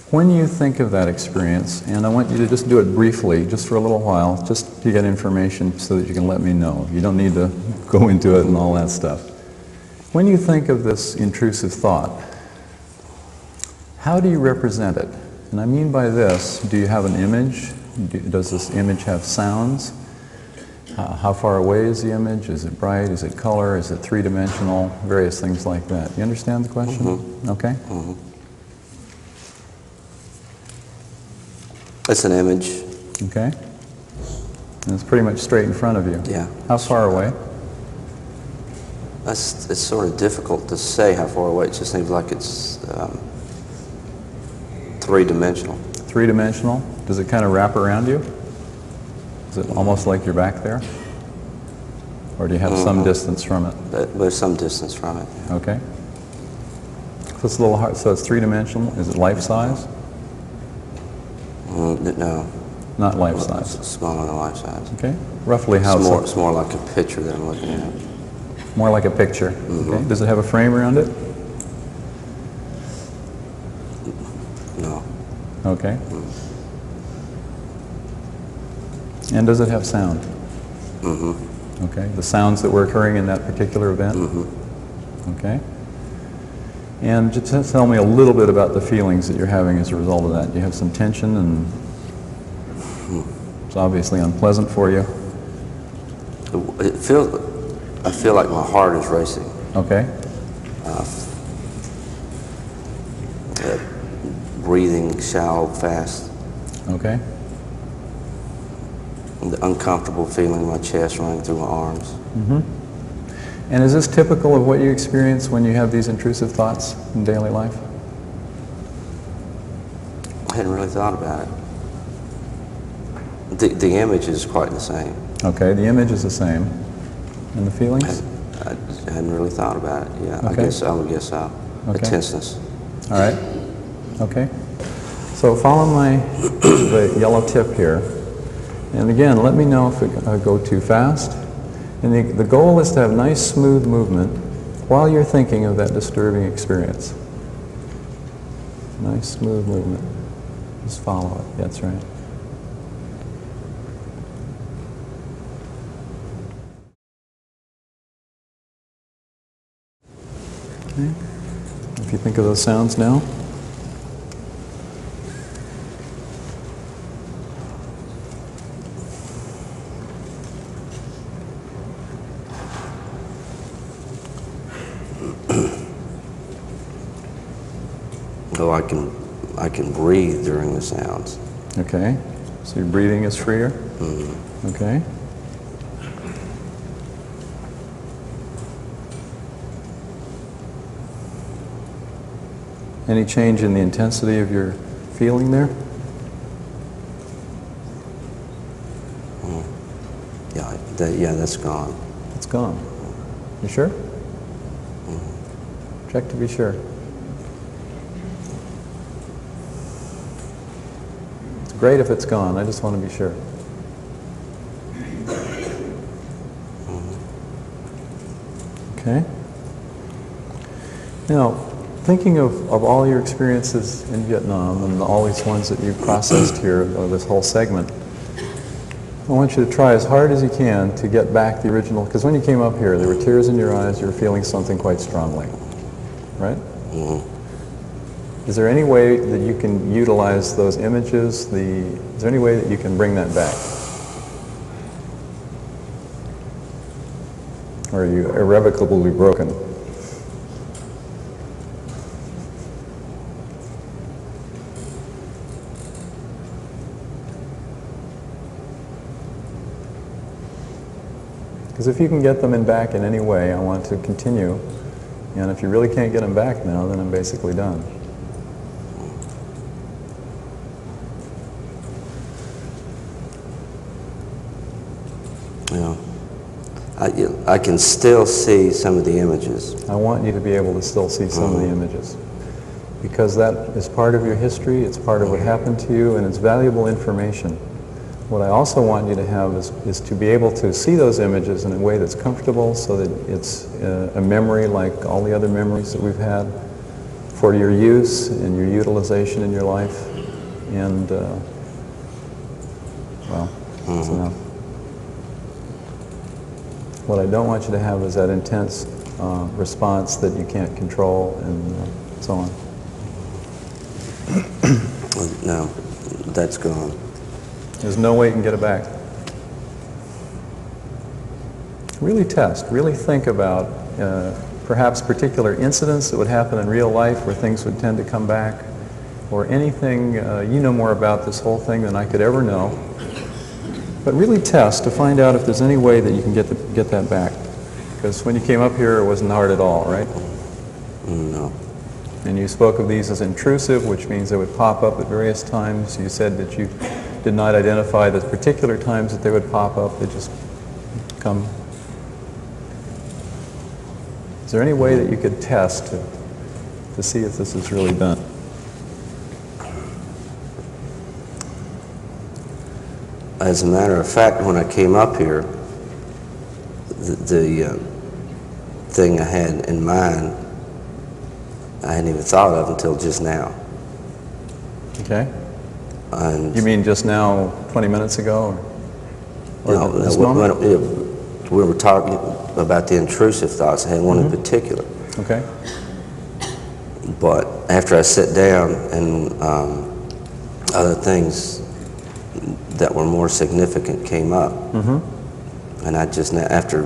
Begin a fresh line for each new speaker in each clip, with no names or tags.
When you think of that experience, and I want you to just do it briefly, just for a little while, just to get information so that you can let me know. You don't need to go into it and all that stuff. When you think of this intrusive thought, how do you represent it? And I mean by this, do you have an image? Does this image have sounds? How far away is the image? Is it bright? Is it color? Is it three-dimensional? Various things like that. You understand the question?
Mm-hmm.
Okay?
Mm-hmm. It's an image.
Okay. And it's pretty much straight in front of you.
Yeah.
How far away?
It's sort of difficult to say how far away. It just seems like it's three-dimensional.
Three-dimensional? Does it kind of wrap around you? Is it almost like you're back there? Or do you have some distance from it?
There's some distance from it. Yeah.
Okay. So it's a little hard. So it's three-dimensional. Is it life-size?
No.
Not life-size.
It's smaller than life-size.
Okay. Roughly how?
It's more like a picture that I'm looking at.
More like a picture.
Mm-hmm.
Okay. Does it have a frame around it?
No.
Okay. And does it have sound?
Mm-hmm.
Okay. The sounds that were occurring in that particular event?
Mm-hmm.
Okay. And just tell me a little bit about the feelings that you're having as a result of that. You have some tension, and it's obviously unpleasant for you.
I feel like my heart is racing.
Okay.
Breathing shallow, fast.
Okay.
The uncomfortable feeling in my chest running through my arms.
Mm-hmm. And is this typical of what you experience when you have these intrusive thoughts in daily life?
I hadn't really thought about it. The image is quite the same.
Okay, the image is the same. And the feelings?
I hadn't really thought about it. Yeah,
Okay.
I would guess so.
Okay.
The tenseness.
All right. Okay. So follow the yellow tip here. And again, let me know if it go too fast. And the goal is to have nice, smooth movement while you're thinking of that disturbing experience. Nice, smooth movement. Just follow it. That's right. Okay. If you think of those sounds now.
Though I can breathe during the sounds.
Okay. So your breathing is freer?
Mm-hmm.
Okay. Any change in the intensity of your feeling there?
Yeah, that's gone.
It's gone. You sure?
Mm-hmm.
Check to be sure. It's great if it's gone. I just want to be sure.
Mm-hmm.
Okay. Now, thinking of all your experiences in Vietnam and all these ones that you've processed here, this whole segment, I want you to try as hard as you can to get back the original, because when you came up here, there were tears in your eyes, you were feeling something quite strongly, right?
Mm-hmm.
Is there any way that you can utilize those images? Is there any way that you can bring that back? Or are you irrevocably broken? Because if you can get them back in any way, I want to continue. And if you really can't get them back now, then I'm basically done.
Yeah. I can still see some of the images.
I want you to be able to still see some of the images. Because that is part of your history, it's part of what happened to you, and it's valuable information. What I also want you to have is to be able to see those images in a way that's comfortable, so that it's a memory like all the other memories that we've had, for your use and your utilization in your life, and well, that's enough. What I don't want you to have is that intense response that you can't control and so on.
No, that's gone.
There's no way you can get it back. Really test, really think about perhaps particular incidents that would happen in real life where things would tend to come back, or anything, you know more about this whole thing than I could ever know. But really test to find out if there's any way that you can get that back. Because when you came up here, it wasn't hard at all, right?
No.
And you spoke of these as intrusive, which means they would pop up at various times. You said that you did not identify the particular times that they would pop up. They just come. Is there any way that you could test to see if this is really done?
As a matter of fact, when I came up here, the thing I had in mind, I hadn't even thought of until just now.
Okay.
And
You mean just now, 20 minutes ago? Or
no,
this moment?
we were talking about the intrusive thoughts. I had one in particular.
Okay.
But after I sat down and other things that were more significant came up, and I just now, after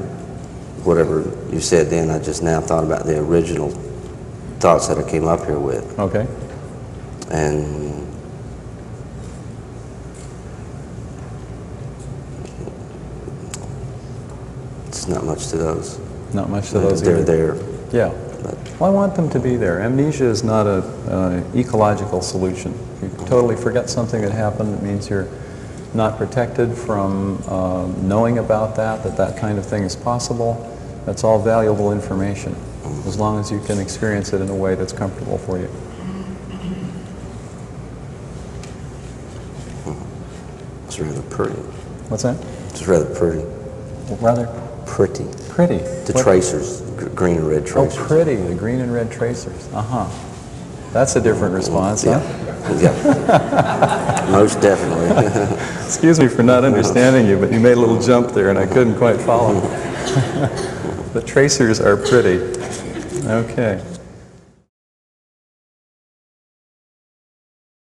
whatever you said then, I just now thought about the original thoughts that I came up here with.
Okay.
And it's not much to those.
Not much to those
They're
either.
there.
Yeah.
But
Well, I want them to be there. Amnesia is not an ecological solution. If you totally forget something that happened, it means you're not protected from knowing about that kind of thing is possible. That's all valuable information, as long as you can experience it in a way that's comfortable for you.
it's rather pretty.
What's that?
It's rather pretty.
Rather
Pretty.
pretty.
The
What-
tracers, green and red
Oh,
tracers.
pretty, the green and red tracers. Uh-huh. That's a different response, huh?
Yeah. Most definitely.
Excuse me for not understanding you, but you made a little jump there and I couldn't quite follow. The tracers are pretty. Okay.